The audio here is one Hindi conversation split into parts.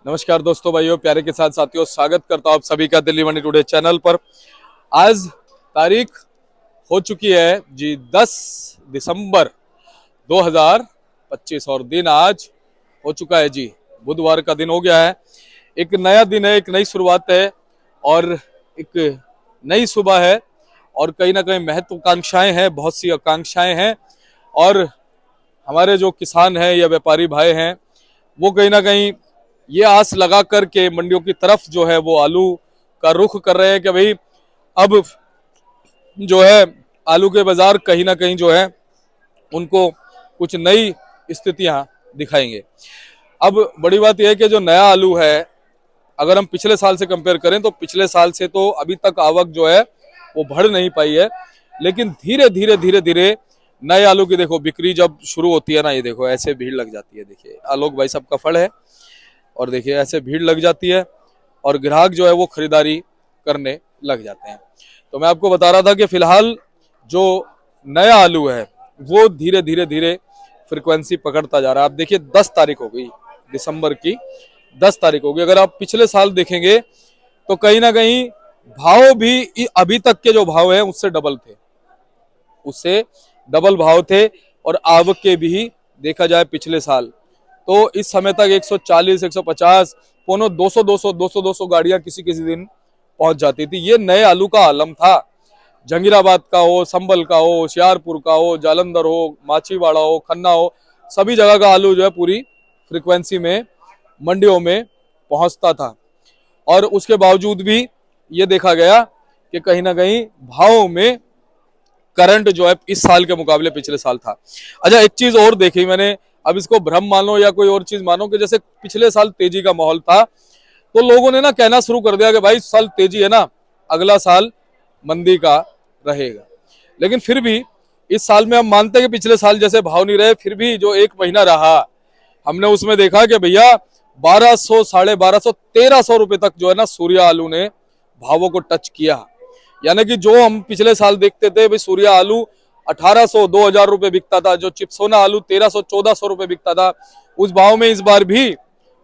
नमस्कार दोस्तों, भाइयों, प्यारे के साथ साथियों, स्वागत करता हूं आप सभी का दिल्ली मंडी टुडे चैनल पर। आज तारीख हो चुकी है जी 10 दिसंबर 2025 और दिन आज हो चुका है जी बुधवार का दिन हो गया है। एक नया दिन है, एक नई शुरुआत है और एक नई सुबह है और कहीं ना कहीं महत्वाकांक्षाएं हैं, बहुत सी आकांक्षाएं हैं और हमारे जो किसान हैं या व्यापारी भाई हैं वो कहीं ना कहीं ये आस लगा करके मंडियों की तरफ जो है वो आलू का रुख कर रहे हैं कि भाई अब जो है आलू के बाजार कहीं ना कहीं जो है उनको कुछ नई स्थितियां दिखाएंगे। अब बड़ी बात यह है कि जो नया आलू है, अगर हम पिछले साल से कंपेयर करें तो पिछले साल से तो अभी तक आवक जो है वो बढ़ नहीं पाई है, लेकिन धीरे धीरे धीरे धीरे नए आलू की देखो बिक्री जब शुरू होती है ना, ये देखो ऐसे भीड़ लग जाती है। देखिए आलोक भाई साहब का फल है और देखिए ऐसे भीड़ लग जाती है और ग्राहक जो है वो खरीदारी करने लग जाते हैं। तो मैं आपको बता रहा था कि फिलहाल जो नया आलू है वो धीरे धीरे धीरे फ्रिक्वेंसी पकड़ता जा रहा है। आप देखिए 10 तारीख हो गई दिसंबर की, 10 तारीख हो गई। अगर आप पिछले साल देखेंगे तो कहीं ना कहीं भाव भी अभी तक के जो भाव हैं उससे डबल थे, उससे डबल भाव थे और आवक के भी देखा जाए पिछले साल तो इस समय तक 140, 150, पौनो 200, 200, 200, 200 गाड़ियां किसी किसी दिन पहुंच जाती थी। ये नए आलू का आलम था। जंगीराबाद का हो, संभल का हो, होशियारपुर का हो, जालंधर हो, माछीवाड़ा हो, खन्ना हो, सभी जगह का आलू जो है पूरी फ्रिक्वेंसी में मंडियों में पहुंचता था और उसके बावजूद भी ये देखा गया कि कहीं ना कहीं भाव में करंट जो है इस साल के मुकाबले पिछले साल था। अच्छा, एक चीज और देखी मैंने, अब इसको भ्रम मानो या कोई और चीज मानो कि जैसे पिछले साल तेजी का माहौल था तो लोगों ने ना कहना शुरू कर दिया कि भाई इस साल तेजी है ना, अगला साल मंदी का रहेगा। लेकिन फिर भी इस साल में हम मानते हैं कि पिछले साल जैसे भाव नहीं रहे, फिर भी जो एक महीना रहा हमने उसमें देखा कि भैया 1200, 1250, 1300 रुपए तक जो है ना सूर्या आलू ने भावों को टच किया। यानी कि जो हम पिछले साल देखते थे भाई सूर्या आलू 1800, 2000 रुपए बिकता था, जो चिप्सोना आलू 1300, 1400 रुपए बिकता था, उस भाव में इस बार भी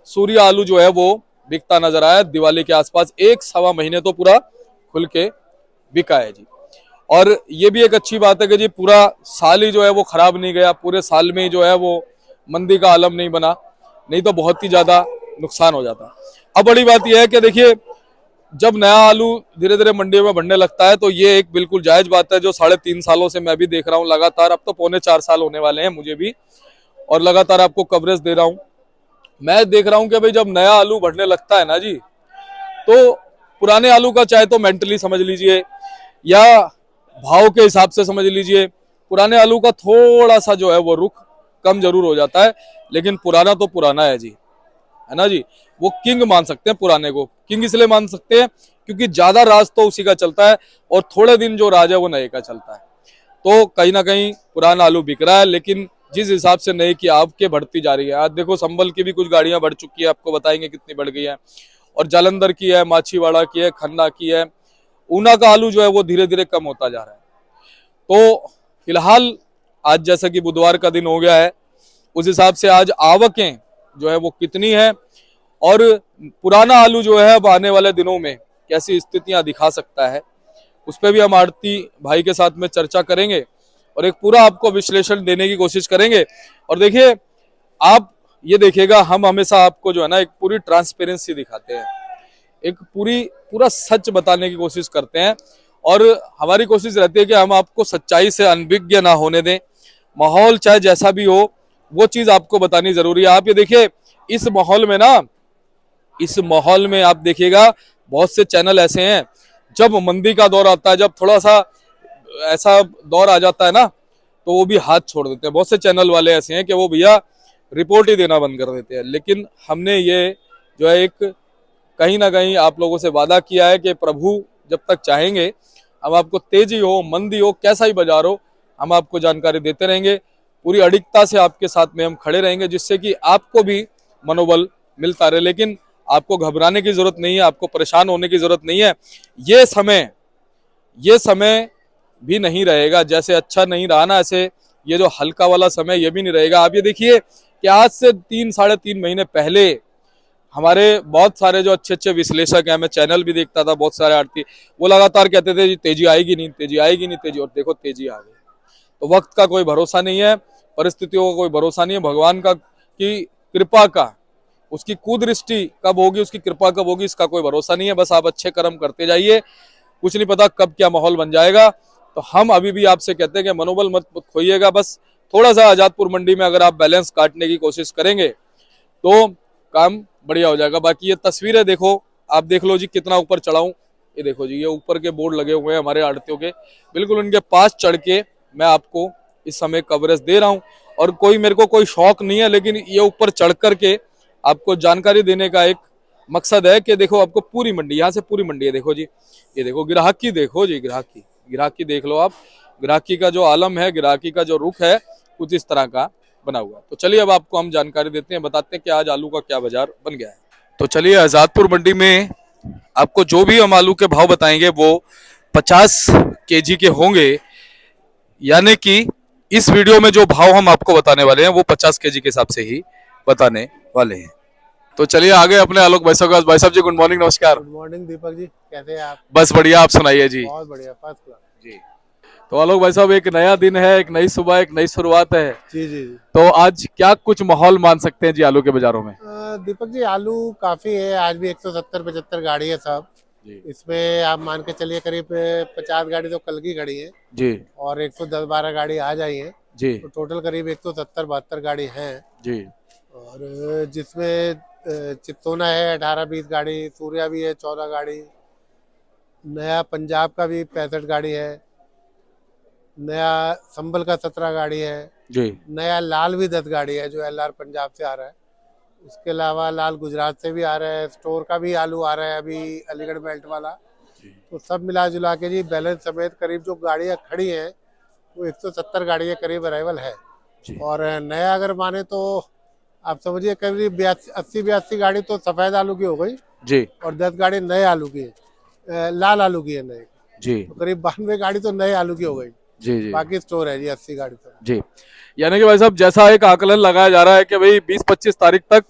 सूर्या आलू जो है वो बिकता नजर आया। दिवाली के आसपास एक सवा महीने तो पूरा खुल के बिका है जी। और ये भी एक अच्छी बात है कि जी पूरा साल ही जो है वो खराब नहीं गया, पूरे साल में ही जो है वो मंदी का आलम नहीं बना, नहीं तो बहुत ही ज्यादा नुकसान हो जाता। अब बड़ी बात यह है कि देखिए जब नया आलू धीरे धीरे मंडियों में बढ़ने लगता है तो ये एक बिल्कुल जायज बात है जो 3.5 सालों से मैं भी देख रहा हूँ लगातार। अब तो पौने 4 साल होने वाले हैं मुझे भी और लगातार आपको कवरेज दे रहा हूँ। मैं देख रहा हूँ कि भाई जब नया आलू बढ़ने लगता है ना जी, तो पुराने आलू का चाहे तो मेंटली समझ लीजिए या भाव के हिसाब से समझ लीजिए, पुराने आलू का थोड़ा सा जो है वो रुख कम जरूर हो जाता है, लेकिन पुराना तो पुराना है जी, है ना जी। वो किंग मान सकते हैं, पुराने को किंग इसलिए मान सकते हैं क्योंकि ज्यादा राज तो उसी का चलता है और थोड़े दिन जो राज है वो नए का चलता है। तो कहीं ना कहीं पुराना आलू बिक रहा है, लेकिन जिस हिसाब से नए की आवकें बढ़ती जा रही है, आज देखो संभल की भी कुछ गाड़ियां बढ़ चुकी है, आपको बताएंगे कितनी बढ़ गई है, और जालंधर की है, माछीवाड़ा की है, खन्ना की है, ऊना का आलू जो है वो धीरे धीरे कम होता जा रहा है। तो फिलहाल आज जैसा कि बुधवार का दिन हो गया है, उस हिसाब से आज आवकें जो है वो कितनी है और पुराना आलू जो है अब आने वाले दिनों में कैसी स्थितियां दिखा सकता है, उस पर भी हम आड़ती भाई के साथ में चर्चा करेंगे और एक पूरा आपको विश्लेषण देने की कोशिश करेंगे। और देखिए आप ये देखिएगा, हम हमेशा आपको जो है ना एक पूरी ट्रांसपेरेंसी दिखाते हैं, एक पूरा सच बताने की कोशिश करते हैं और हमारी कोशिश रहती है कि हम आपको सच्चाई से अनभिज्ञ ना होने दें। माहौल चाहे जैसा भी हो वो चीज आपको बतानी जरूरी है। आप ये देखिए इस माहौल में ना, इस माहौल में आप देखिएगा बहुत से चैनल ऐसे हैं, जब मंदी का दौर आता है, जब थोड़ा सा ऐसा दौर आ जाता है ना, तो वो भी हाथ छोड़ देते हैं। बहुत से चैनल वाले ऐसे हैं कि वो भैया रिपोर्ट ही देना बंद कर देते हैं। लेकिन हमने ये जो है एक कहीं ना कहीं आप लोगों से वादा किया है कि प्रभु जब तक चाहेंगे हम आपको तेजी हो, मंदी हो, कैसा ही बाजार हो, हम आपको जानकारी देते रहेंगे। पूरी अडिगता से आपके साथ में हम खड़े रहेंगे, जिससे कि आपको भी मनोबल मिलता रहे। लेकिन आपको घबराने की जरूरत नहीं है, आपको परेशान होने की जरूरत नहीं है। ये समय भी नहीं रहेगा, जैसे अच्छा नहीं रहा ना, ऐसे ये जो हल्का वाला समय ये भी नहीं रहेगा। आप ये देखिए कि आज से 3 साढ़े 3 महीने पहले हमारे बहुत सारे जो अच्छे अच्छे विश्लेषक हैं, मैं चैनल भी देखता था, बहुत सारे आरती, वो लगातार कहते थे जी तेजी आएगी नहीं, तेजी आएगी नहीं, तेजी, और देखो तेजी आ गई। तो वक्त का कोई भरोसा नहीं है, परिस्थितियों का कोई भरोसा नहीं है, भगवान का की कृपा का, उसकी कुदृष्टि कब होगी, उसकी कृपा कब होगी, इसका कोई भरोसा नहीं है। बस आप अच्छे कर्म करते जाइए, कुछ नहीं पता कब क्या माहौल बन जाएगा। तो हम अभी भी आपसे कहते हैं कि मनोबल मत खोइएगा, बस थोड़ा सा आजादपुर मंडी में अगर आप बैलेंस काटने की कोशिश करेंगे तो काम बढ़िया हो जाएगा। बाकी ये तस्वीरें देखो, आप देख लो जी कितना ऊपर चढ़ाऊं, ये देखो जी, ये ऊपर के बोर्ड लगे हुए हैं हमारे आड़तियों के, बिल्कुल उनके पास चढ़ के मैं आपको इस समय कवरेज दे रहा हूं। और कोई मेरे को कोई शौक नहीं है, लेकिन ये ऊपर चढ़ करके आपको जानकारी देने का एक मकसद है कि देखो आपको पूरी मंडी, यहाँ से पूरी मंडी है, देखो जी, ये देखो ग्राहकी, देखो जी ग्राहकी, ग्राहकी देख लो आप, ग्राहकी का जो आलम है, ग्राहकी का जो रुख है, कुछ इस तरह का बना हुआ है। तो चलिए अब आपको हम जानकारी देते हैं, बताते हैं कि आज आलू का क्या बाजार बन गया है। तो चलिए आजादपुर मंडी में आपको जो भी हम आलू के भाव बताएंगे वो 50 केजी के होंगे, यानी कि इस वीडियो में जो भाव हम आपको बताने वाले हैं वो 50 केजी के हिसाब से ही बताने वाले हैं। तो चलिए आगे अपने आलोक भाई साहब, भाई साहब जी गुड मॉर्निंग, नमस्कार। गुड मॉर्निंग दीपक जी, कैसे हैं आप? बस बढ़िया, आप सुनाइए जी। बहुत बढ़िया, फर्स्ट क्लास जी। तो आलोक भाई साहब, एक नया दिन है, एक नई सुबह, एक नई शुरुआत है, जी जी जी। तो आज क्या कुछ माहौल मान सकते हैं जी आलू के बाजारों में? दीपक जी, आलू काफी है, आज भी 170-75 गाड़ी है साहब। जी इसमें आप मान के चलिए करीब 50 गाड़ी तो कल की खड़ी है जी और 110-12 गाड़ी आज आई है, जी तो टोटल करीब 170-72 गाड़ी हैं। जी और जिसमें चित्तोना है 18-20 गाड़ी, सूर्या भी है 14 गाड़ी, नया पंजाब का भी 65 गाड़ी है, नया संभल का 17 गाड़ी है, जी नया लाल भी 10 गाड़ी है जो LR पंजाब से आ रहा है। उसके अलावा लाल गुजरात से भी आ रहा है, स्टोर का भी आलू आ रहा है अभी, अलीगढ़ बेल्ट वाला। तो सब मिला जुला के जी बैलेंस समेत करीब जो गाड़ियाँ खड़ी हैं वो 170 गाड़ी के करीब अराइवल है। और नया अगर माने तो आप समझिए करीब 80-82 गाड़ी तो सफेद आलू की हो गई जी और 10 गाड़ी नए आलू की है, लाल आलू की है नए। जी तो करीब 92 गाड़ी तो नए आलू की हो गई। जी जी बाकी स्टोर है जी 80 गाड़ी तो। जी। यानी कि भाई साहब, जैसा एक आकलन लगाया जा रहा है कि भाई 20-25 तारीख तक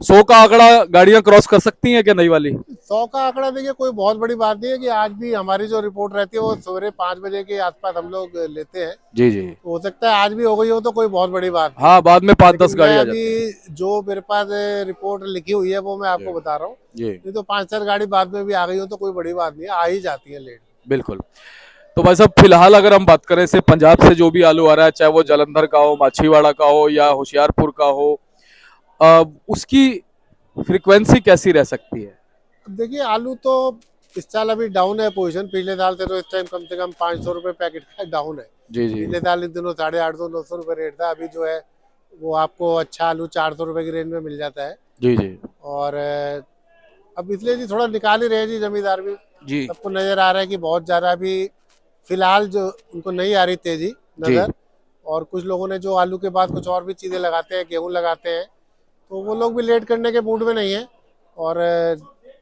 100 का आंकड़ा गाड़ियां क्रॉस कर सकती हैं क्या नई वाली? 100 का आंकड़ा देखिए कोई बहुत बड़ी बात नहीं है कि आज भी हमारी जो रिपोर्ट रहती है वो सवेरे 5 बजे के आसपास हम लोग लेते हैं। जी जी। तो हो सकता है आज भी हो गई हो तो कोई बहुत बड़ी बात नहीं। हाँ, बाद में 5-10 लेकिन गाड़ी मैं आ अभी जाती है। जो मेरे पास रिपोर्ट लिखी हुई है वो मैं आपको बता रहा हूँ। जी नहीं तो 5-4 गाड़ी बाद में भी आ गई हो तो कोई बड़ी बात नहीं है, आ ही जाती है लेट। बिल्कुल। तो भाई साहब, फिलहाल अगर हम बात करें, से पंजाब से जो भी आलू आ रहा है, चाहे वो जालंधर का हो, माछीवाड़ा का हो या होशियारपुर का हो, उसकी फ्रीक्वेंसी कैसी रह सकती है? अब देखिए आलू तो इस साल अभी डाउन है पोजीशन, पिछले साल से तो इस टाइम कम से कम 500 रुपये पैकेट का डाउन है। जी जी पिछले साल इन दिनों 850-900 रुपये रेट था, अभी जो है वो आपको अच्छा आलू 400 रुपये की रेंज में मिल जाता है। जी जी और अब इसलिए जी थोड़ा निकाल ही रहे जी जमींदार भी, जी सबको नजर आ रहा है कि बहुत ज्यादा अभी फिलहाल जो उनको नहीं आ रही तेजी जी नजर। और कुछ लोगों ने जो आलू के बाद कुछ और भी चीजें लगाते हैं, गेहूं लगाते हैं, तो वो लोग भी लेट करने के मूड में नहीं है। और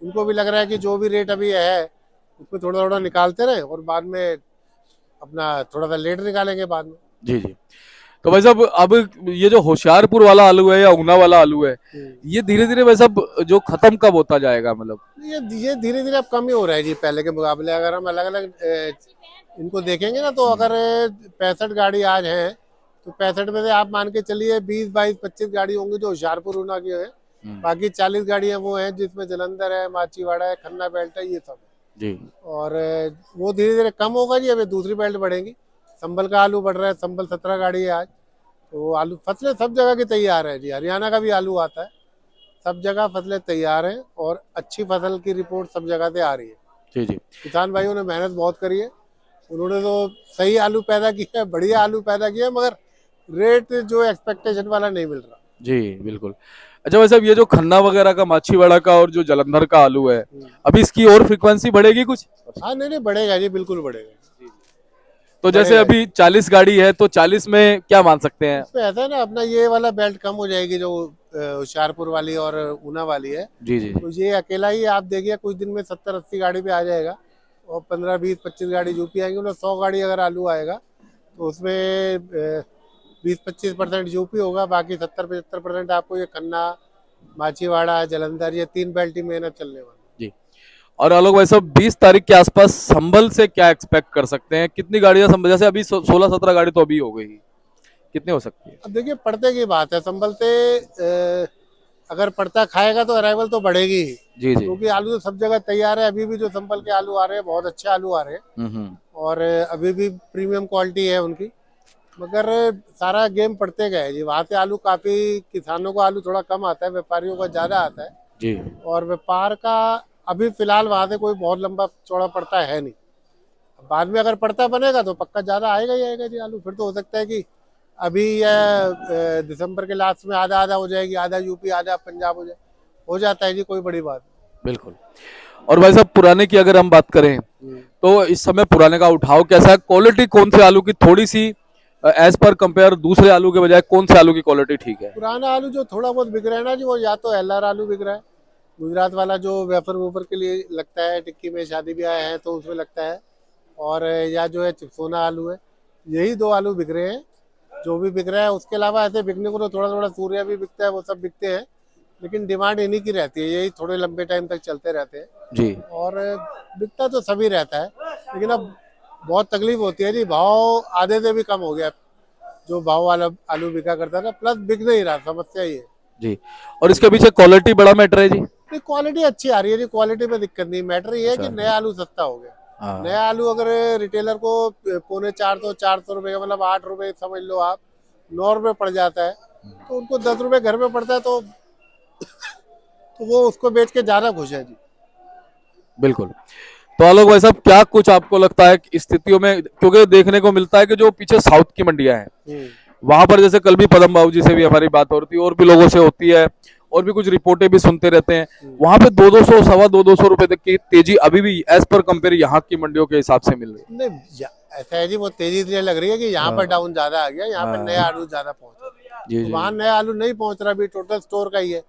उनको भी लग रहा है कि जो भी रेट अभी है उसमें थोड़ा थोड़ा निकालते रहे और बाद में अपना थोड़ा सा लेट निकालेंगे बाद में। जी जी। तो भाई साहब, अब ये जो होशियारपुर वाला आलू है या ऊना वाला आलू है, ये धीरे धीरे भाई साहब जो खत्म कब होता जाएगा, मतलब? ये धीरे धीरे अब कम ही हो रहा है जी पहले के मुकाबले। अगर हम अलग अलग इनको देखेंगे ना तो अगर 65 गाड़ी आज है तो 65 में से आप मान के चलिए 20-22-25 गाड़ी होंगी जो होशियारपुर ऊना की है। बाकी 40 गाड़ियां वो हैं जिसमें जलंधर है, माचीवाड़ा है, खन्ना बेल्ट है, ये सब जी। और वो धीरे धीरे कम होगा जी, अभी दूसरी बेल्ट बढ़ेगी। संभल का आलू बढ़ रहा है, संभल 17 गाड़ी है आज। तो आलू फसलें सब जगह की तैयार है जी, हरियाणा का भी आलू आता है, सब जगह फसलें तैयार हैं और अच्छी फसल की रिपोर्ट सब जगह से आ रही है। जी जी किसान भाइयों ने मेहनत बहुत करी है, उन्होंने तो सही आलू पैदा किया है, बढ़िया आलू पैदा किया है, मगर रेट जो एक्सपेक्टेशन वाला नहीं मिल रहा। जी बिल्कुल। अच्छा भाई साहब, ये जो खन्ना वगैरह का, माछीवाड़ा का और जो जलंधर का आलू है, अभी इसकी और फ्रीक्वेंसी बढ़ेगी कुछ? हाँ नहीं नहीं बढ़ेगा जी, बिल्कुल बढ़ेगा। तो जैसे अभी 40 गाड़ी है, तो 40 में क्या मान सकते हैं? इसमें ऐसा है ना, अपना ये वाला बेल्ट कम हो जाएगी जो होशियारपुर वाली और ऊना वाली है। जी जी तो ये अकेला ही आप देखिए कुछ दिन में 70-80 गाड़ी पे आ जाएगा और 15-20-25 गाड़ी यूपी आएंगे, मतलब 100 गाड़ी अगर आलू आएगा तो उसमें 20-25% यूपी होगा, बाकी 70-75% आपको ये खन्ना माचीवाड़ा, जालंधर, ये 3 बेल्ट ही मेहनत चलने वाली। जी। और आलोक भाई साहब 20 तारीख के आसपास संभल से क्या एक्सपेक्ट कर सकते हैं? कितनी गाड़ियां संभल, जैसे अभी 16-17 गाड़ी तो अभी हो गई, कितनी हो सकती है? अब देखिए पड़ते की बात है, संभल से अगर पड़ता खाएगा तो अराइवल तो बढ़ेगी ही, जी जी। क्योंकि आलू तो सब जगह तैयार है। अभी भी जो संभल के आलू आ रहे हैं बहुत अच्छे आलू आ रहे हैं, और अभी भी प्रीमियम क्वालिटी है उनकी। मगर सारा गेम पड़ते गए जी, वहाँ से आलू काफी, किसानों को आलू थोड़ा कम आता है, व्यापारियों का ज्यादा आता है। जी और व्यापार का अभी फिलहाल वहाँ से कोई बहुत लंबा चौड़ा पड़ता है नहीं। बाद में अगर पड़ता बनेगा तो पक्का ज्यादा आएगा ही आएगा जी आलू। फिर तो हो सकता है कि अभी दिसंबर के लास्ट में आधा आधा हो जाएगी, आधा यूपी आधा पंजाब हो जाता है जी, कोई बड़ी बात बिल्कुल। और भाई साहब पुराने की अगर हम बात करें नहीं। तो इस समय पुराने का उठाव कैसा है? क्वालिटी कौन से आलू की थोड़ी सी एज पर कंपेयर दूसरे आलू के बजाय कौन से आलू की क्वालिटी ठीक है? पुराना आलू जो थोड़ा बहुत बिक रहा है ना जी, वो या तो एलआर आलू बिक रहा है, गुजरात वाला, जो वेफर वूफर के लिए लगता है, टिक्की में शादी ब्याह है तो उसमें लगता है, और या जो है चिपसोना आलू है। यही 2 आलू बिक रहे हैं जो भी बिक रहा है। उसके अलावा ऐसे बिकने को तो थोड़ा थोड़ा सूर्या भी बिकता है, वो सब बिकते हैं, लेकिन डिमांड इन्हीं की रहती है, यही थोड़े लंबे टाइम तक चलते रहते हैं। जी और बिकता तो सभी रहता है, लेकिन अब बहुत तकलीफ होती है जी, भाव आधे से भी कम हो गया जो भाव वाला आलू बिका करता था, प्लस बिक नहीं रहा, समस्या ये है। जी। और इसके पीछे क्वालिटी बड़ा मैटर है जी? नहीं, क्वालिटी अच्छी आ रही है जी, क्वालिटी में दिक्कत नहीं। मैटर ये है कि अच्छा। नया आलू सस्ता हो गया। हाँ। नया आलू अगर रिटेलर को 350-400 रुपए का, मतलब 8 रुपए समझ लो आप, 9 रुपए पड़ जाता है, तो उनको 10 रुपए घर में पड़ता है, तो वो उसको बेच के ज्यादा खुश है जी। बिल्कुल। तो आलोक भाई साहब क्या कुछ आपको लगता है कि स्थितियों में, क्योंकि देखने को मिलता है कि जो पीछे साउथ की मंडियां हैं हम्म। वहां पर, जैसे कल भी पदम बाबू जी से भी हमारी बात हो रही थी और भी लोगों से होती है और भी कुछ रिपोर्टें भी सुनते रहते हैं, वहां पे 200-200 सवा 200 रुपए तक की तेजी अभी भी एज पर कंपेयर यहाँ की मंडियों के हिसाब से मिल रही है। नहीं, ऐसा है जी, वो तेजी इसलिए लग रही है कि यहाँ पर डाउन ज्यादा आ गया, यहाँ पर हाँ। नया आलू ज्यादा पहुंच रहा है। जी तो जी। वहाँ नया आलू नहीं पहुंच रहा, अभी टोटल स्टोर का ही है,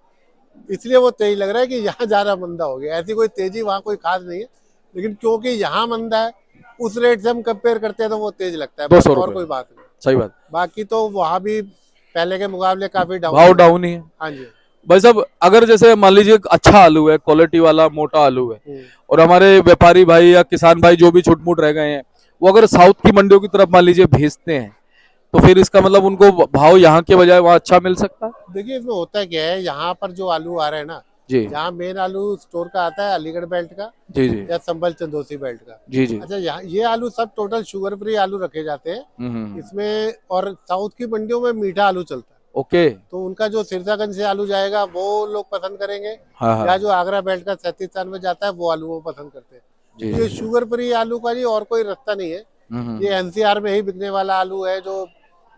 इसलिए वो तेज लग रहा है कि यहाँ ज्यादा मंदा हो गया। ऐसी कोई तेजी वहाँ कोई खास नहीं है, लेकिन क्योंकि यहाँ मंदा है, उस रेट से हम कंपेयर करते हैं तो वो तेज लगता है, बस 200 और रुपए कोई बात नहीं। सही बात। बाकी तो वहाँ भी पहले के मुकाबले काफी डाउन भाव है। डाउन ही है। हाँ जी। भाई साहब अगर जैसे मान लीजिए एक अच्छा आलू है, क्वालिटी वाला मोटा आलू है, और हमारे व्यापारी भाई या किसान भाई जो भी छुटमुट रह गए हैं वो अगर साउथ की मंडियों की तरफ मान लीजिए भेजते हैं, तो फिर इसका मतलब उनको भाव यहाँ के बजाय वहाँ अच्छा मिल सकता है? देखिए इसमें होता क्या है, यहाँ पर जो आलू आ रहे हैं ना, जी यहाँ मेन आलू स्टोर का आता है अलीगढ़ बेल्ट का जी जी या संभल चंदोसी बेल्ट का। जी जी। अच्छा, यहाँ ये आलू सब टोटल शुगर फ्री आलू रखे जाते हैं इसमें, और साउथ की मंडियों में मीठा आलू चलता है, ओके। तो उनका जो सिरसागंज से आलू जाएगा वो लोग पसंद करेंगे, हाँ या हाँ। जो आगरा बेल्ट का 37-93 जाता है वो आलू वो पसंद करते हैं। जी ये जी। शुगर फ्री आलू का जी और कोई रास्ता नहीं है, ये एनसीआर में ही बिकने वाला आलू है, जो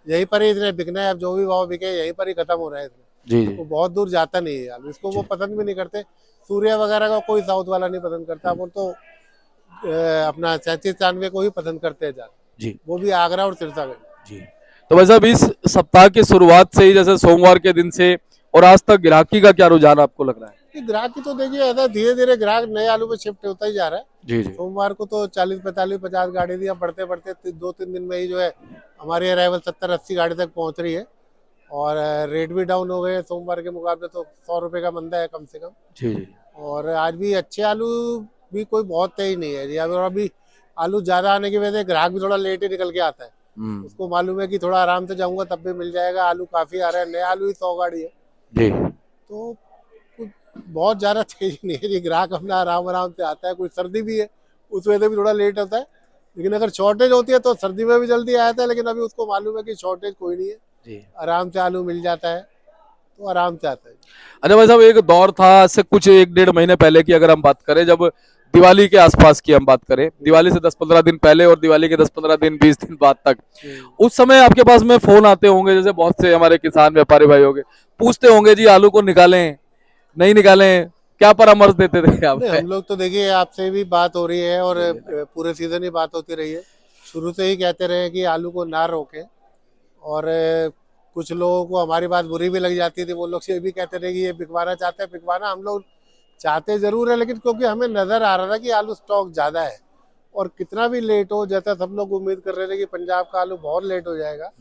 यहीं पर ही इतने बिकना है। अब जो भी भाव बिके यहीं पर ही खत्म हो रहा है इसमें, जी जी। वो बहुत दूर जाता नहीं है आलू, इसको वो पसंद भी नहीं करते। सूर्या वगैरह का कोई साउथ वाला नहीं पसंद करता, वो तो अपना 37-93 को ही पसंद करते हैं ज्यादा, जी वो भी आगरा और सिरसागंज। जी। तो भाई साहब इस सप्ताह की शुरुआत से ही, जैसे सोमवार के दिन से और आज तक ग्राहकी का क्या रुझान आपको लग रहा है? ये ग्राहक की तो देखिए ऐसा धीरे धीरे ग्राहक नए आलू में शिफ्ट होता ही जा रहा है। जी जी। सोमवार को तो 40-45-50 गाड़ी दिया, बढ़ते बढ़ते 2-3 दिन में ही जो है हमारी अराइवल 70-80 गाड़ी तक पहुंच रही है, और रेट भी डाउन हो गए सोमवार के मुकाबले, तो 100 रुपए का मंदा है कम से कम। जी जी। और आज भी अच्छे आलू भी कोई बहुत तेज नहीं है जी, और अभी आलू ज्यादा आने की वजह से ग्राहक भी थोड़ा लेट ही निकल के आता है, उसको मालूम है कि थोड़ा आराम से जाऊंगा तब भी मिल जाएगा, आलू काफी आ रहा है, नया आलू ही 100 गाड़ी है, जी। तो कुछ बहुत ज्यादा तेज नहीं है जी, ग्राहक अपना आराम आराम से आता है। कोई सर्दी भी है उस वजह से भी थोड़ा लेट होता है, लेकिन अगर शॉर्टेज होती है तो सर्दी में भी जल्दी आ जाता है, लेकिन अभी उसको मालूम है कि शॉर्टेज कोई नहीं है, जी। आराम से आलू मिल जाता है, तो आराम से आता है। अच्छा भाई साहब एक दौर था से कुछ 1-1.5 महीने पहले की अगर हम बात करें, जब दिवाली के आसपास की हम बात करें, दिवाली से 10-15 दिन पहले और दिवाली के 10-15 दिन 20 दिन बाद तक, उस समय आपके पास में फोन आते होंगे, जैसे बहुत से हमारे किसान व्यापारी भाई होंगे, पूछते होंगे जी आलू को निकालें नहीं निकालें, क्या परामर्श देते थे आप? नहीं, हम लोग तो देखिए आपसे भी बात हो रही है और पूरे सीजन ही बात होती रही है, शुरू से ही कहते रहे कि आलू को ना रोके, और कुछ लोगों को हमारी बात बुरी भी लग जाती थी, वो लोग ये भी कहते रहे कि ये बिकवाना चाहते हैं। बिकवाना हम लोग चाहते जरूर है, लेकिन क्योंकि हमें नजर आ रहा था कि आलू स्टॉक ज्यादा है, और कितना भी लेट हो, जैसा सब लोग उम्मीद कर रहे थे कि पंजाब का आलू बहुत लेट हो जाएगा,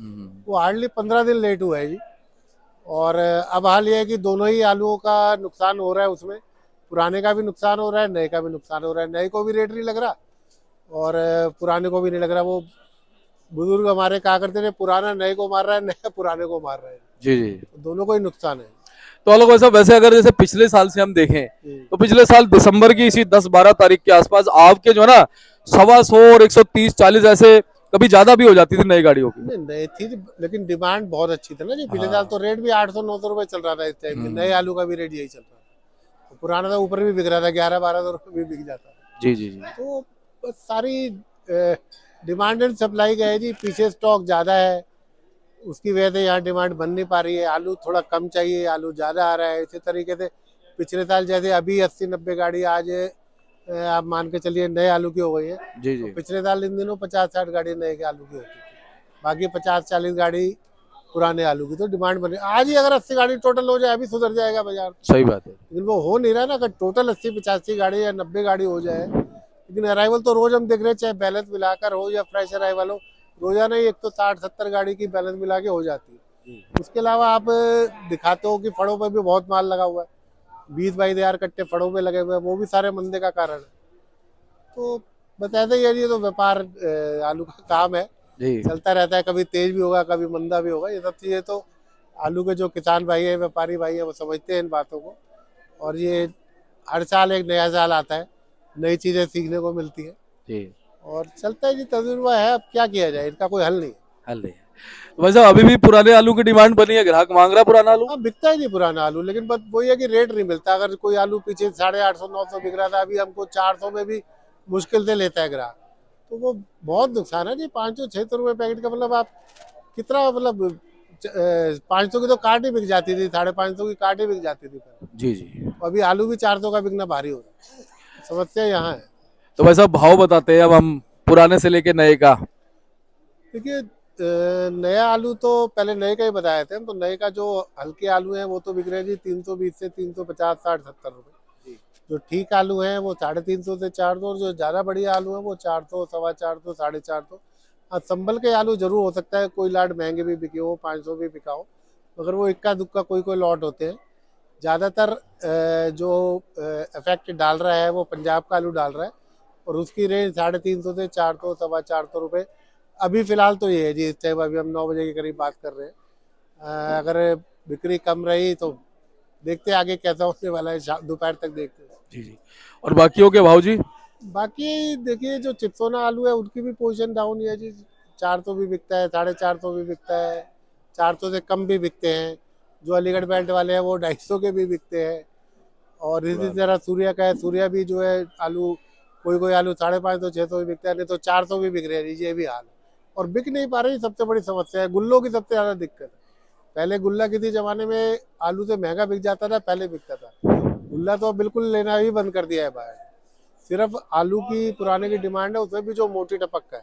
वो हार्डली 15 दिन लेट हुआ है जी, और अब हाल ये है कि दोनों ही आलूओं का नुकसान हो रहा है उसमें, पुराने का भी नुकसान हो रहा है, नए का भी नुकसान हो रहा है। नए को भी रेट नहीं लग रहा और पुराने को भी नहीं लग रहा। वो बुजुर्ग हमारे कहा करते थे, पुराना नए को मार रहा है, नया पुराने को मार रहा है। जी जी। तो दोनों को ही नुकसान है। तो आलोक भाई साहब, वैसे अगर जैसे पिछले साल से हम देखें हम्म। तो पिछले साल दिसंबर की इसी 10-12 तारीख के आसपास आपके जो है ना 125 और 130-140 ऐसे कभी ज्यादा भी हो जाती थी नई गाड़ियों की। नहीं नए थी, लेकिन डिमांड बहुत अच्छी थी ना जी। पिछले साल हाँ। तो रेट भी 800-900 रुपए चल रहा था इस टाइम पे। नए आलू का भी रेट यही चल रहा था। तो पुराना तो ऊपर भी बिक रहा था, 1100-1200 रुपये भी बिक जाता था। जी जी जी। तो बस सारी डिमांड एंड सप्लाई का है जी। पीछे स्टॉक ज़्यादा है, उसकी वजह से यहाँ डिमांड बन नहीं पा रही है। आलू थोड़ा कम चाहिए, आलू ज़्यादा आ रहा है। इसी तरीके से पिछले साल जैसे अभी 80-90 गाड़ी आज आप मान के चलिए नए आलू की हो गई है। जी तो जी। पिछले साल इन दिनों 50-60 गाड़ी नए के आलू की होती थी, बाकी 50-40 गाड़ी पुराने आलू की। तो डिमांड बनी आज ही अगर 80 गाड़ी टोटल हो जाए अभी सुधर जाएगा बाजार। सही बात है। लेकिन वो हो नहीं रहा ना। अगर टोटल 80-85 गाड़ी या 90 गाड़ी हो जाए, लेकिन अराइवल तो रोज हम देख रहे हैं, चाहे बैलेंस मिलाकर हो या फ्रेश अराइवल हो, रोजाना ही एक तो 60-70 गाड़ी की बैलेंस मिला के हो जाती है। उसके अलावा आप दिखाते हो कि फड़ों पर भी बहुत माल लगा हुआ है, 20-22 हजार कट्टे फड़ों पे लगे हुए हैं, वो भी सारे मंदे का कारण है। तो बस ऐसे ही है, ये तो व्यापार आलू का काम है, जी चलता रहता है। कभी तेज भी होगा, कभी मंदा भी होगा। ये सब चीजें तो आलू के जो किसान भाई है, व्यापारी भाई है, वो समझते हैं इन बातों को। और ये हर साल एक नया साल आता है, नई चीजें सीखने को मिलती है जी। और चलता है जी। तजुर्बा है, अब क्या किया जाए, इनका कोई हल नहीं। हल नहीं है। तो वैसे अभी भी पुराने आलू की डिमांड बनी है, ग्राहक मांग रहा है पुराना आलू। हाँ बिकता है जी पुराना आलू, लेकिन बस वही है कि रेट नहीं मिलता। अगर कोई आलू पीछे 850-900 बिक रहा था, अभी हमको 400 में भी मुश्किल से लेता है ग्राहक। तो वो बहुत नुकसान है जी। 500-600 रुपये पैकेट का मतलब आप कितना, मतलब 500 की तो कार्ट ही बिक जाती थी, 550 की कार्ट ही बिक जाती थी पहले। जी जी। तो अभी आलू भी 400 का बिकना भारी हो रहा है। समस्या यहाँ है। तो वैसा भाव बताते हैं अब हम पुराने से लेके नए का। देखिए नया आलू तो पहले नए का ही बताए थे हम। तो नए का जो हल्के आलू हैं वो तो बिक रहे हैं जी 320 से 350, 60-70 रुपए। जो ठीक आलू हैं वो 350 से 400, और जो ज़्यादा बढ़िया आलू हैं वो 400, 425, 450। हाँ संभल के आलू जरूर हो सकता है कोई लाट महंगे भी बिके हो, 500 भी बिका हो, मगर वो इक्का दुक्का कोई कोई लॉट होते हैं। ज़्यादातर जो इफेक्ट डाल रहा है वो पंजाब का आलू डाल रहा है, और उसकी रेंज 350 से 400, 425 रुपये। अभी फिलहाल तो ये है जी। इस टाइम अभी हम 9 बजे के करीब बात कर रहे हैं। अगर बिक्री कम रही तो देखते हैं आगे कैसा होने वाला है, दोपहर तक देखते हैं। जी जी। और बाकियों के भाव जी। बाकी देखिए जो चिप्सोना आलू है उनकी भी पोजीशन डाउन ही है जी। 400 भी बिकता है, 450 भी बिकता है, 400 से कम भी बिकते हैं। जो अलीगढ़ बेल्ट वाले हैं वो 250 के भी बिकते हैं। और इसी तरह सूर्या का है, सूर्या भी जो है आलू, कोई कोई आलू 550-600 भी बिकता है, नहीं तो 400 भी बिक रहे हैं। ये भी हाल है और बिक नहीं पा रही, सबसे बड़ी समस्या है। गुल्लों की सबसे ज़्यादा दिक्कत है। पहले गुल्ला किसी जमाने में आलू से महंगा बिक जाता था, पहले बिकता था। गुल्ला तो बिल्कुल लेना ही बंद कर दिया है बाहर। सिर्फ आलू की पुराने की डिमांड है, उसमें भी जो मोटी टपक का है।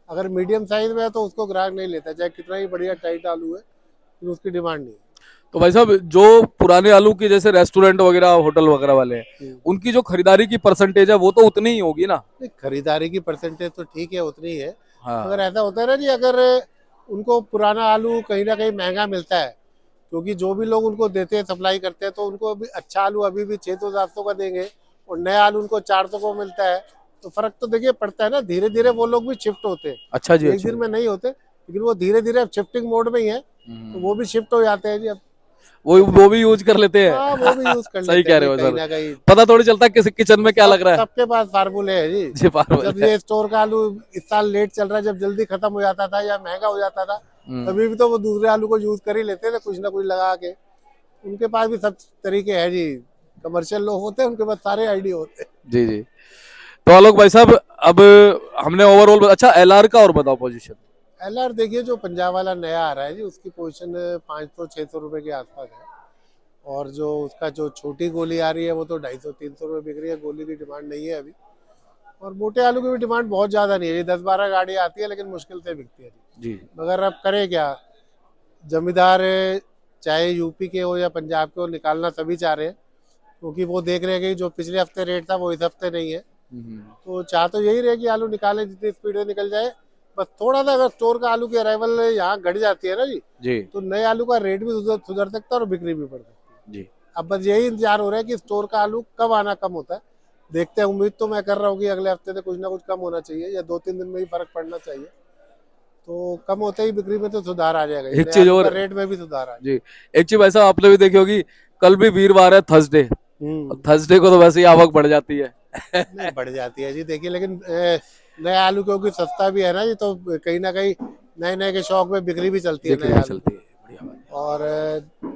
अगर मीडियम साइज में है तो उसको ग्राहक नहीं लेता, चाहे कितना ही बढ़िया टाइट आलू है, लेकिन उसकी डिमांड नहीं है। तो भाई साहब, जो पुराने आलू की जैसे रेस्टोरेंट वगैरह होटल वगैरह वाले हैं, उनकी जो खरीदारी की परसेंटेज है वो तो उतनी ही होगी ना। नहीं, खरीदारी की परसेंटेज तो ठीक है, उतनी ही है। हाँ। मगर ऐसा होता है ना जी, अगर उनको पुराना आलू कहीं ना कहीं महंगा मिलता है, क्योंकि जो भी लोग उनको देते हैं, सप्लाई करते हैं, तो उनको अभी अच्छा आलू अभी भी 600-700 का देंगे और नया आलू उनको 400 को मिलता है। तो फर्क तो देखिए पड़ता है ना। धीरे धीरे वो लोग भी शिफ्ट होते हैं। अच्छा जी। एक अच्छा दिन में नहीं होते, लेकिन वो धीरे धीरे अब शिफ्टिंग मोड में ही है। तो वो भी शिफ्ट हो जाते हैं जी अब। वो भी यूज कर लेते हैं। हाँ वो भी यूज कर सही लेते कह हैं रहे जी, हो कहीं सर। ना कहीं। पता थोड़ी चलता किस किचन में क्या लग रहा है। सबके पास फार्मूले है जी। जी फार्मूला जब है। ये स्टोर का आलू इस साल लेट चल रहा है, जब जल्दी खत्म हो जाता था या महंगा हो जाता था, तभी भी तो वो दूसरे आलू को यूज कर ही लेते थे, कुछ ना कुछ लगा के। उनके पास भी सब तरीके हैं जी। कमर्शियल लोग होते हैं, उनके पास सारे आइडिया होते हैं। जी जी। तो आलोक भाई साहब, अब हमने ओवरऑल अच्छा एलआर का और बताओ पोजीशन। एलआर देखिए जो पंजाब वाला नया आ रहा है जी, उसकी पोजीशन 500-600 रुपये के आसपास है। और जो उसका जो छोटी गोली आ रही है वो तो 250-300 रुपये बिक रही है। गोली की डिमांड नहीं है अभी। और मोटे आलू की भी डिमांड बहुत ज़्यादा नहीं है जी। 10-12 गाड़ियाँ आती है, लेकिन मुश्किल से बिकती है जी। जी। मगर अब करे क्या, जमींदार चाहे यूपी के हो या पंजाब के हो, निकालना सभी चाह रहे हैं, क्योंकि वो देख रहे हैं कि जो पिछले हफ्ते रेट था वो इस हफ्ते नहीं है। तो चाह तो यही रहे कि आलू निकालें जितनी स्पीड से निकल जाए, बस थोड़ा सा अगर स्टोर का आलू की अराइवल यहाँ घट जाती है ना जी तो नए आलू का रेट भी सुधर सकता है और बिक्री भी बढ़ सकती है। जी। अब बस यही इंतजार हो रहा है कि स्टोर का आलू कब आना कम होता है। देखते हैं, उम्मीद तो मैं कर रहा हूँ कि अगले हफ्ते से कुछ ना कुछ कम होना चाहिए या 2-3 दिन में ही फर्क पड़ना चाहिए। तो कम होते ही बिक्री में तो सुधार आ जाएगा, एक नए चीज आलू और का रेट में भी सुधार आ जाएगा। जी, एक चीज ऐसा आपने भी देखी होगी, कल भी वीरवार है, थर्सडे, थर्सडे को तो वैसे ही आवक बढ़ जाती है। नहीं बढ़ जाती है जी, देखिए लेकिन नया आलू क्योंकि सस्ता भी है ना जी, तो कहीं ना कहीं नए नए के शौक में बिक्री भी चलती है बिक्री नए भी आलू। चलती है, बढ़िया बात। और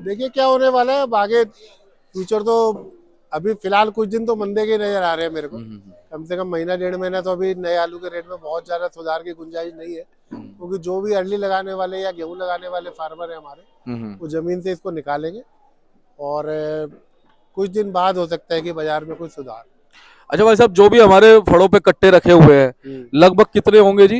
देखिए क्या होने वाला है अब आगे फ्यूचर। तो अभी फिलहाल कुछ दिन तो मंदे के नजर आ रहे हैं मेरे को, कम से कम महीना 1.5 महीना तो अभी नए आलू के रेट में बहुत ज्यादा सुधार की गुंजाइश नहीं है। क्योंकि जो भी अर्ली लगाने वाले या गेहूं लगाने वाले फार्मर है हमारे, वो जमीन से इसको निकालेंगे और कुछ दिन बाद हो सकता है कि बाजार में कुछ सुधार। अच्छा भाई साहब, जो भी हमारे फड़ों पे कट्टे रखे हुए हैं, लगभग कितने होंगे जी?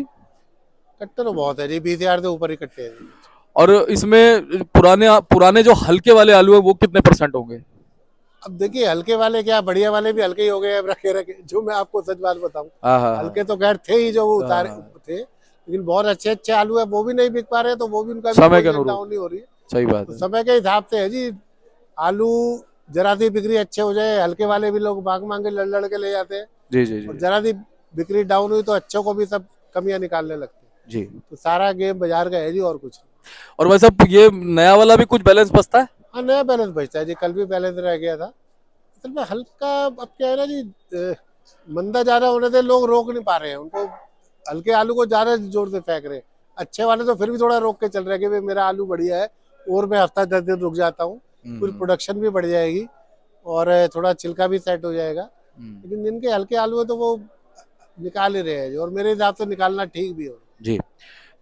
कट्टे तो बहुत है जी, 20,000 से ऊपर ही कट्टे हैं जी। और इसमें पुराने पुराने जो हल्के वाले आलू है वो कितने % होंगे? अब देखिए हल्के वाले क्या, बढ़िया वाले भी हल्के ही हो गए अब रखे रखे। जो मैं आपको सच बात बताऊं, हाँ, हल्के तो खैर थे ही जो वो उतारे थे, लेकिन बहुत अच्छे अच्छे आलू है वो भी नहीं बिक पा रहे, तो वो भी उनका समय के भी अनुरूप। डाउन नहीं हो रही है। सही बात तो है। समय के हिसाब से है जी। आलू जरा सी बिक्री अच्छे हो जाए, हल्के वाले भी लोग मांग मांग के लड़ लड़ के ले जाते हैं, जी जी और जी जरा सी बिक्री डाउन हुई तो अच्छों को भी सब कमियां निकालने लगते हैं। जी। तो सारा गेम बाजार का है जी, और कुछ नहीं। और वैसे ये नया वाला भी कुछ बैलेंस बचता है? हाँ नया बैलेंस बचता है जी, कल भी बैलेंस रह गया था। असल में हल्का अब क्या है ना जी, मंदा ज्यादा होने से लोग रोक नहीं पा रहे हैं उनको, हल्के आलू को ज्यादा जोर से फेंक रहे हैं। अच्छे वाले तो फिर भी थोड़ा रोक के चल रहे हैं कि भाई मेरा आलू बढ़िया है और मैं हफ्ता 10 दिन रुक जाता हूँ, पूरी प्रोडक्शन भी बढ़ जाएगी और थोड़ा छिलका भी सेट हो जाएगा। लेकिन जिनके हल्के आलू है तो वो निकाल ही रहे हैं जी, और मेरे हिसाब से निकालना ठीक भी हो जी।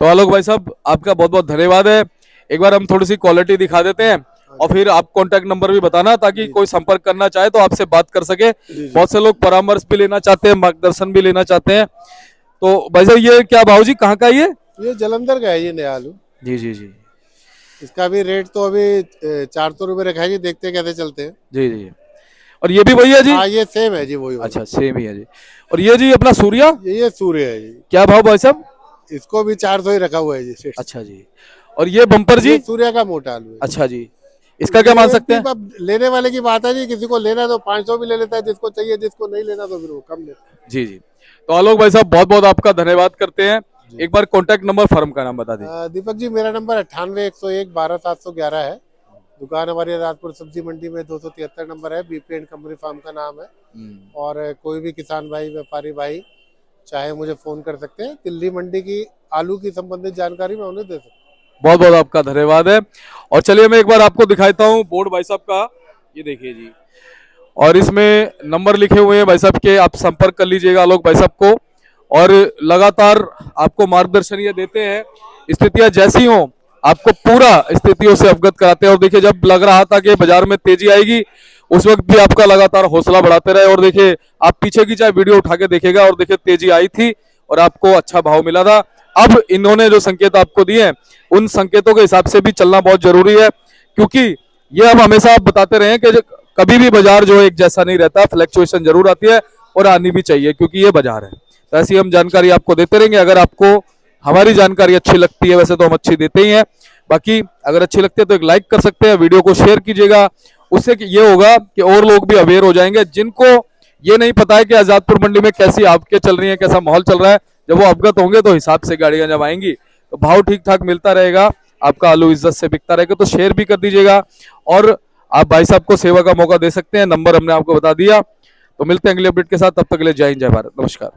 तो आलोक भाई साहब, आपका बहुत बहुत धन्यवाद है। एक बार हम थोड़ी सी क्वालिटी दिखा देते हैं और फिर आप कांटेक्ट नंबर भी बताना, ताकि कोई संपर्क करना चाहे तो आपसे बात कर सके। बहुत से लोग परामर्श भी लेना चाहते हैं, मार्गदर्शन भी लेना चाहते हैं। तो भाई साहब ये क्या भाव जी, कहाँ का ये जलंधर का है ये नया आलू। जी जी जी। इसका भी रेट तो अभी 400 रुपये रखा है जी, देखते हैं कैसे चलते हैं। जी जी। और ये भी वही है जी? हाँ ये सेम है जी, वही। अच्छा सेम ही है जी। और ये जी अपना सूर्या, ये सूर्य है जी। क्या भाव भाई साहब? इसको भी 400 ही रखा हुआ है जी। अच्छा जी। और ये बम्पर जी? सूर्या का मोटा आलू है। अच्छा जी। इसका क्या मान सकते हैं? अब लेने वाले की बात है जी, किसी को लेना तो 500 भी ले लेता है जिसको चाहिए, जिसको नहीं लेना तो फिर वो कम लेता है। जी जी। तो आलोक भाई साहब बहुत बहुत आपका धन्यवाद करते हैं। एक बार कांटेक्ट नंबर फर्म का नाम बता दीजिए। दीपक जी मेरा नंबर 98-101-12-711 है। दुकान हमारी राजपुर सब्जी मंडी में 273 नंबर है, बीपी एंड कंपनी फार्म का नाम है। और कोई भी किसान भाई, व्यापारी भाई चाहे मुझे फोन कर सकते हैं। दिल्ली मंडी की आलू की संबंधित जानकारी मैं उन्हें दे सकता हूँ। बहुत बहुत आपका धन्यवाद है। और चलिए मैं एक बार आपको दिखाता हूँ बोर्ड भाई साहब का, ये देखिए जी। और इसमें नंबर लिखे हुए हैं भाई साहब के, आप संपर्क कर लीजिएगा आलोक भाई साहब को, और लगातार आपको मार्गदर्शन ये देते हैं। स्थितियां जैसी हो आपको पूरा स्थितियों से अवगत कराते हैं। और देखिए जब लग रहा था कि बाजार में तेजी आएगी, उस वक्त भी आपका लगातार हौसला बढ़ाते रहे। और देखिए आप पीछे की चाहे वीडियो उठा के देखेगा, और देखिए तेजी आई थी और आपको अच्छा भाव मिला था। अब इन्होंने जो संकेत आपको दिए हैं, उन संकेतों के हिसाब से भी चलना बहुत जरूरी है, क्योंकि ये अब हमेशा आप बताते रहे कि कभी भी बाजार जो एक जैसा नहीं रहता, फ्लक्चुएशन जरूर आती है और आनी भी चाहिए, क्योंकि ये बाजार है। तो ऐसी हम जानकारी आपको देते रहेंगे। अगर आपको हमारी जानकारी अच्छी लगती है, वैसे तो हम अच्छी देते ही हैं, बाकी अगर अच्छी लगती है तो एक लाइक कर सकते हैं, वीडियो को शेयर कीजिएगा। उससे ये होगा कि और लोग भी अवेयर हो जाएंगे, जिनको ये नहीं पता है कि आजादपुर मंडी में कैसी आपके चल रही है, कैसा माहौल चल रहा है। जब वो अवगत होंगे तो हिसाब से गाड़ियां जब आएंगी तो भाव ठीक ठाक मिलता रहेगा, आपका आलू इज्जत से बिकता रहेगा। तो शेयर भी कर दीजिएगा, और आप भाई साहब को सेवा का मौका दे सकते हैं। नंबर हमने आपको बता दिया। तो मिलते हैं अगले अपडेट के साथ, तब तक के लिए जय हिंद, जय भारत, नमस्कार।